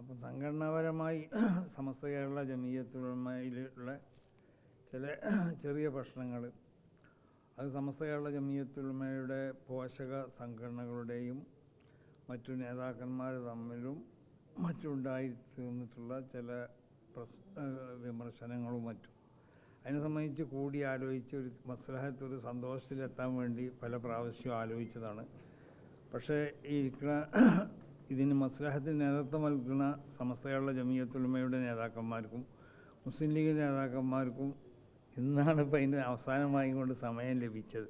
അപ്പം സംഘടനാപരമായി സമസ്ത കേരള ജമീയത്തുൽ ഉലമയിലുള്ള ചില ചെറിയ പ്രശ്നങ്ങൾ, അത് സമസ്ത കേരള ജമീയത്തുൽ ഉലമയുടെ പോഷക സംഘടനകളുടെയും മറ്റു നേതാക്കന്മാർ തമ്മിലും മറ്റുണ്ടായിത്തീർന്നിട്ടുള്ള ചില വിമർശനങ്ങളും മറ്റും അതിനെ സംബന്ധിച്ച് കൂടി ആലോചിച്ച് ഒരു മസ്ലഹത്ത്, ഒരു സന്തോഷത്തിലെത്താൻ വേണ്ടി പല പ്രാവശ്യവും ആലോചിച്ചതാണ്. പക്ഷേ ഈ ഇതിന് മസ്ലഹത്തിന് നേതൃത്വം നൽകുന്ന സമസ്ത കേരള ജമീയത്തുൽ ഉലമയുടെ നേതാക്കന്മാർക്കും മുസ്ലിം ലീഗ് നേതാക്കന്മാർക്കും ഇന്നാണ് ഇപ്പോൾ അതിന് അവസാനമായി കൊണ്ട് സമയം ലഭിച്ചത്.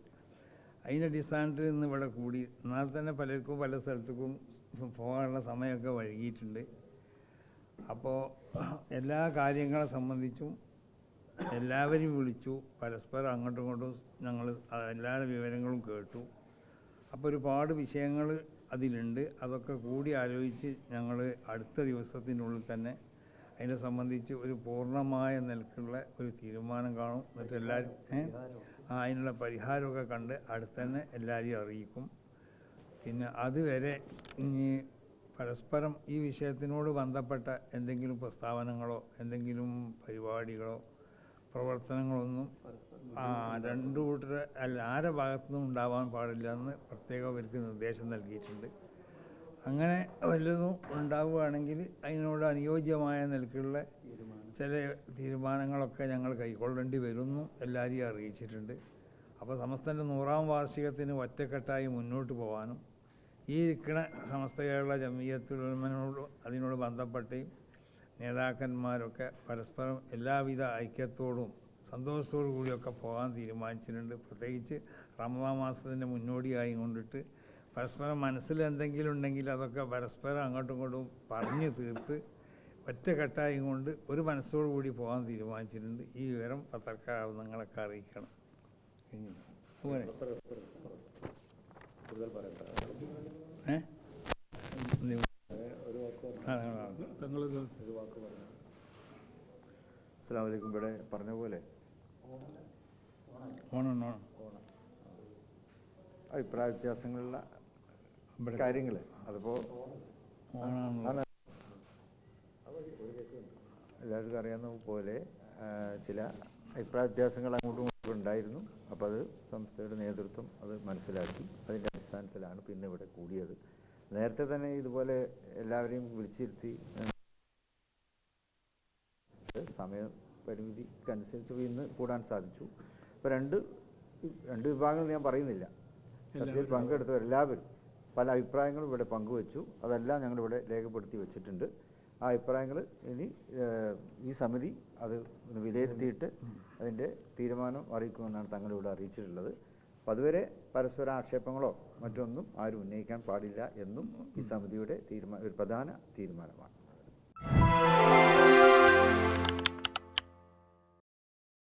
അതിൻ്റെ അടിസ്ഥാനത്തിൽ ഇന്ന് ഇവിടെ കൂടി. എന്നാൽ തന്നെ പലർക്കും പല സ്ഥലത്തേക്കും പോകാനുള്ള സമയമൊക്കെ വൈകിയിട്ടുണ്ട്. അപ്പോൾ എല്ലാ കാര്യങ്ങളെ സംബന്ധിച്ചും എല്ലാവരെയും വിളിച്ചു, പരസ്പരം അങ്ങോട്ടും ഇങ്ങോട്ടും ഞങ്ങൾ എല്ലാ വിവരങ്ങളും കേട്ടു. അപ്പോൾ ഒരുപാട് വിഷയങ്ങൾ അതിലുണ്ട്. അതൊക്കെ കൂടി ആലോചിച്ച് ഞങ്ങൾ അടുത്ത ദിവസത്തിനുള്ളിൽ തന്നെ അതിനെ സംബന്ധിച്ച് ഒരു പൂർണ്ണമായ നിലക്കുള്ള ഒരു തീരുമാനം കാണും. എന്നിട്ട് എല്ലാവരും അതിനുള്ള പരിഹാരമൊക്കെ കണ്ട് അടുത്തന്നെ എല്ലാവരെയും അറിയിക്കും. പിന്നെ അതുവരെ ഇനി പരസ്പരം ഈ വിഷയത്തിനോട് ബന്ധപ്പെട്ട എന്തെങ്കിലും പ്രസ്താവനകളോ എന്തെങ്കിലും പരിപാടികളോ പ്രവർത്തനങ്ങളൊന്നും രണ്ടു കൂട്ടരെ ആരെ ഭാഗത്തുനിന്നും ഉണ്ടാവാൻ പാടില്ല എന്ന് പ്രത്യേകം അവർക്ക് നിർദ്ദേശം നൽകിയിട്ടുണ്ട്. അങ്ങനെ വല്ലതും ഉണ്ടാവുകയാണെങ്കിൽ അതിനോട് അനുയോജ്യമായ നിലക്കുള്ള ചില തീരുമാനങ്ങളൊക്കെ ഞങ്ങൾ കൈക്കൊള്ളേണ്ടി വരുന്നു എല്ലാവരെയും അറിയിച്ചിട്ടുണ്ട്. അപ്പോൾ സമസ്തൻ്റെ 100ാം വാർഷികത്തിന് ഒറ്റക്കെട്ടായി മുന്നോട്ട് പോകാനും ഈ ഇരിക്കുന്ന സമസ്ത കേരള ജമീയത്തുൽ ഉലമയോട് അതിനോട് ബന്ധപ്പെട്ട് നേതാക്കന്മാരൊക്കെ പരസ്പരം എല്ലാവിധ ഐക്യത്തോടും സന്തോഷത്തോടു കൂടിയൊക്കെ പോകാൻ തീരുമാനിച്ചിട്ടുണ്ട്. പ്രത്യേകിച്ച് റമദാൻ മാസത്തിൻ്റെ മുന്നോടിയായി കൊണ്ടിട്ട് പരസ്പരം മനസ്സിൽ എന്തെങ്കിലും ഉണ്ടെങ്കിൽ അതൊക്കെ പരസ്പരം അങ്ങോട്ടും ഇങ്ങോട്ടും പറഞ്ഞു തീർത്ത് ഒറ്റക്കെട്ടായി കൊണ്ട് ഒരു മനസ്സോടു കൂടി പോകാൻ തീരുമാനിച്ചിട്ടുണ്ട്. ഈ വിവരം പത്രക്കാരങ്ങളൊക്കെ അറിയിക്കണം. അസ്സലാമു അലൈക്കും. ഇവിടെ പറഞ്ഞ പോലെ അഭിപ്രായ വ്യത്യാസങ്ങളുള്ള കാര്യങ്ങൾ അതിപ്പോൾ എല്ലാവർക്കും അറിയാവുന്ന പോലെ ചില അഭിപ്രായ വ്യത്യാസങ്ങൾ അങ്ങോട്ടും ഇങ്ങോട്ടും ഉണ്ടായിരുന്നു. അപ്പോൾ അത് സംസ്ഥയുടെ നേതൃത്വം അത് മനസ്സിലാക്കി അതിൻ്റെ അടിസ്ഥാനത്തിലാണ് പിന്നെ ഇവിടെ കൂടിയത്. നേരത്തെ തന്നെ ഇതുപോലെ എല്ലാവരെയും വിളിച്ചിരുത്തി സമയപരിമിതിക്കനുസരിച്ച് ഇന്ന് കൂടാൻ സാധിച്ചു. ഇപ്പോൾ രണ്ട് വിഭാഗങ്ങൾ ഞാൻ പറയുന്നില്ല, ചർച്ചയിൽ പങ്കെടുത്ത എല്ലാവരും പല അഭിപ്രായങ്ങളും ഇവിടെ പങ്കുവച്ചു. അതെല്ലാം ഞങ്ങളിവിടെ രേഖപ്പെടുത്തി വെച്ചിട്ടുണ്ട്. ആ അഭിപ്രായങ്ങൾ ഇനി ഈ സമിതി അത് വിലയിരുത്തിയിട്ട് അതിൻ്റെ തീരുമാനം അറിയിക്കുമെന്നാണ് തങ്ങളിവിടെ അറിയിച്ചിട്ടുള്ളത്. അപ്പോൾ അതുവരെ പരസ്പര ആക്ഷേപങ്ങളോ മറ്റൊന്നും ആരും ഉന്നയിക്കാൻ പാടില്ല എന്നും ഈ സമിതിയുടെ ഒരു പ്രധാന തീരുമാനമാണ്.